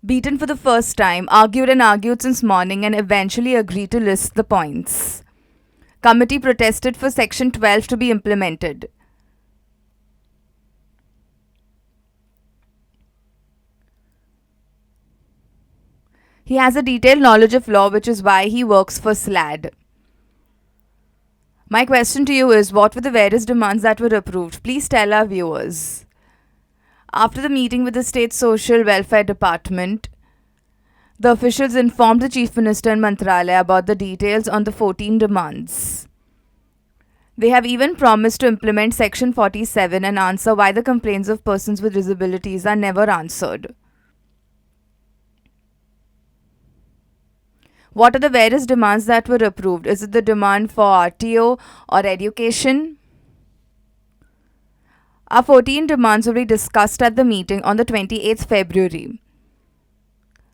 Beaten for the first time, argued and argued since morning, and eventually agreed to list the points. Committee protested for Section 12 to be implemented. He has a detailed knowledge of law, which is why he works for SLAD. My question to you is, what were the various demands that were approved? Please tell our viewers. After the meeting with the State Social Welfare Department, the officials informed the Chief Minister and Mantralaya about the details on the 14 demands. They have even promised to implement Section 47 and answer why the complaints of persons with disabilities are never answered. What are the various demands that were approved? Is it the demand for RTO or education? Our 14 demands will be discussed at the meeting on the 28th February.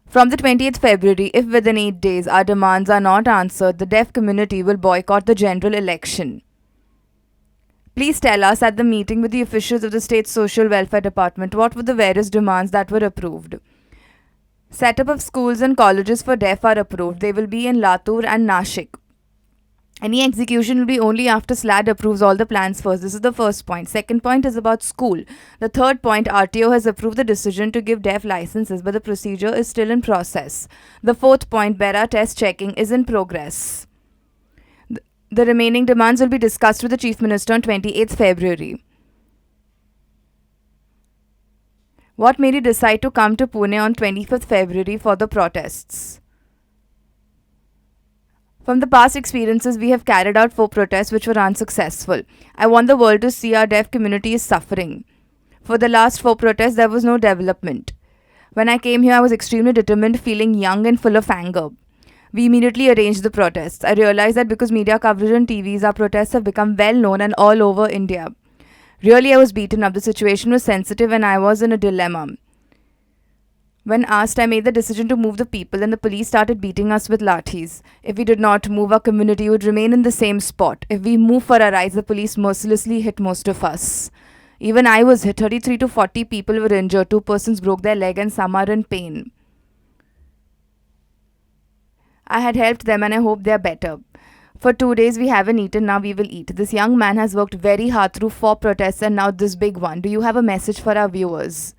From the 20th February, if within 8 days our demands are not answered, the deaf community will boycott the general election. Please tell us at the meeting with the officials of the State Social Welfare Department what were the various demands that were approved. Setup of schools and colleges for deaf are approved. They will be in Latur and Nashik. Any execution will be only after SLAD approves all the plans first. This is the first point. Second point is about school. The third point, RTO has approved the decision to give deaf licenses, but the procedure is still in process. The fourth point, BERA test checking is in progress. The remaining demands will be discussed with the Chief Minister on 28th February. What made you decide to come to Pune on 25th February for the protests? From the past experiences, we have carried out 4 protests which were unsuccessful. I want the world to see our deaf community is suffering. For the last 4 protests, there was no development. When I came here, I was extremely determined, feeling young and full of anger. We immediately arranged the protests. I realized that because media coverage on TVs, our protests have become well known and all over India. Really, I was beaten up. The situation was sensitive and I was in a dilemma. When asked, I made the decision to move the people and the police started beating us with lathis. If we did not move, our community would remain in the same spot. If we moved for our rights, the police mercilessly hit most of us. Even I was hit. 33 to 40 people were injured. 2 persons broke their leg and some are in pain. I had helped them and I hope they are better. For 2 days we haven't eaten, now we will eat. This young man has worked very hard through 4 protests and now this big one. Do you have a message for our viewers?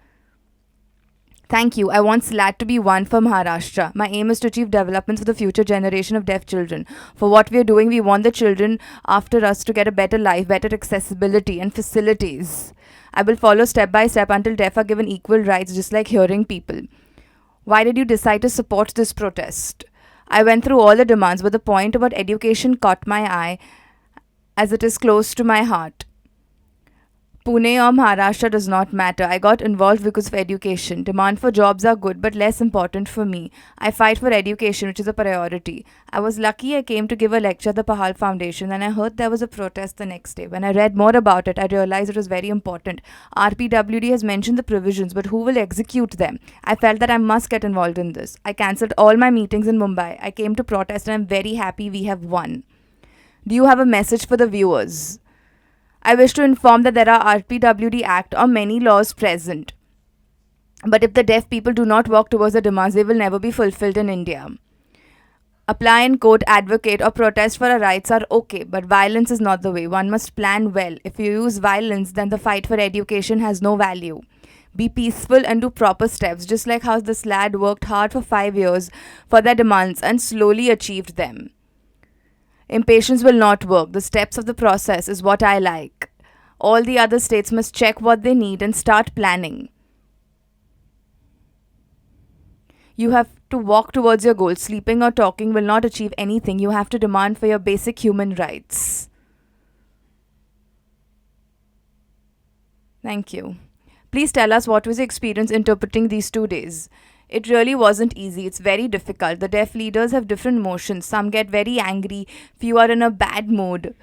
Thank you. I want SLAT to be one for Maharashtra. My aim is to achieve developments for the future generation of deaf children. For what we are doing, we want the children after us to get a better life, better accessibility and facilities. I will follow step by step until deaf are given equal rights just like hearing people. Why did you decide to support this protest? I went through all the demands, but the point about education caught my eye as it is close to my heart. Pune or Maharashtra does not matter. I got involved because of education. Demand for jobs are good but less important for me. I fight for education, which is a priority. I was lucky I came to give a lecture at the Pahal Foundation and I heard there was a protest the next day. When I read more about it, I realized it was very important. RPWD has mentioned the provisions, but who will execute them? I felt that I must get involved in this. I cancelled all my meetings in Mumbai. I came to protest and I'm very happy we have won. Do you have a message for the viewers? I wish to inform that there are RPWD Act or many laws present. But if the deaf people do not work towards the demands, they will never be fulfilled in India. Apply in court, advocate or protest for our rights are okay, but violence is not the way. One must plan well. If you use violence, then the fight for education has no value. Be peaceful and do proper steps, just like how the SLAD worked hard for 5 years for their demands and slowly achieved them. Impatience will not work. The steps of the process is what I like. All the other states must check what they need and start planning. You have to walk towards your goal. Sleeping or talking will not achieve anything. You have to demand for your basic human rights. Thank you. Please tell us what was your experience interpreting these 2 days. It really wasn't easy. It's very difficult. The deaf leaders have different emotions. Some get very angry. Few are in a bad mood.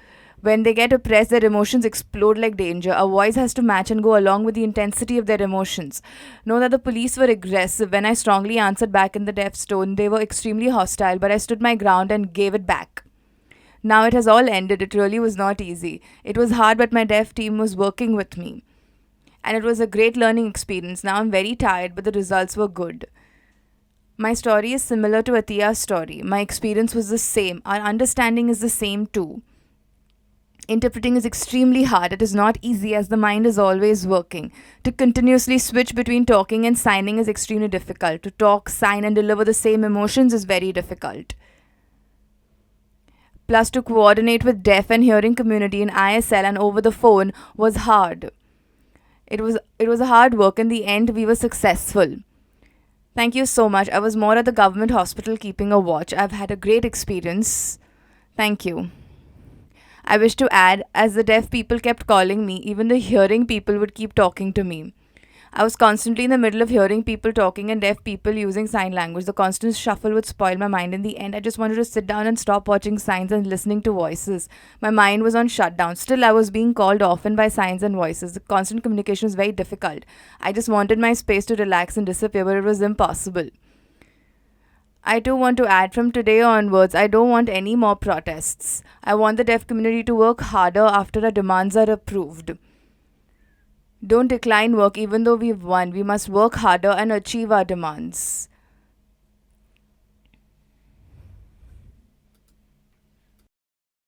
When they get oppressed, their emotions explode like danger. A voice has to match and go along with the intensity of their emotions. Know that the police were aggressive. When I strongly answered back in the deaf tone, they were extremely hostile, but I stood my ground and gave it back. Now it has all ended. It really was not easy. It was hard, but my deaf team was working with me. And it was a great learning experience. Now I'm very tired, but the results were good. My story is similar to Atiya's story. My experience was the same. Our understanding is the same too. Interpreting is extremely hard. It is not easy as the mind is always working. To continuously switch between talking and signing is extremely difficult. To talk, sign, and deliver the same emotions is very difficult. Plus, to coordinate with deaf and hearing community in ISL and over the phone was hard. It was a hard work. In the end, we were successful. Thank you so much. I was more at the government hospital keeping a watch. I've had a great experience. Thank you. I wish to add, as the deaf people kept calling me, even the hearing people would keep talking to me. I was constantly in the middle of hearing people talking and deaf people using sign language. The constant shuffle would spoil my mind. In the end, I just wanted to sit down and stop watching signs and listening to voices. My mind was on shutdown. Still, I was being called often by signs and voices. The constant communication was very difficult. I just wanted my space to relax and disappear, but it was impossible. I too want to add, from today onwards, I don't want any more protests. I want the deaf community to work harder after our demands are approved. Don't decline work even though we've won. We must work harder and achieve our demands.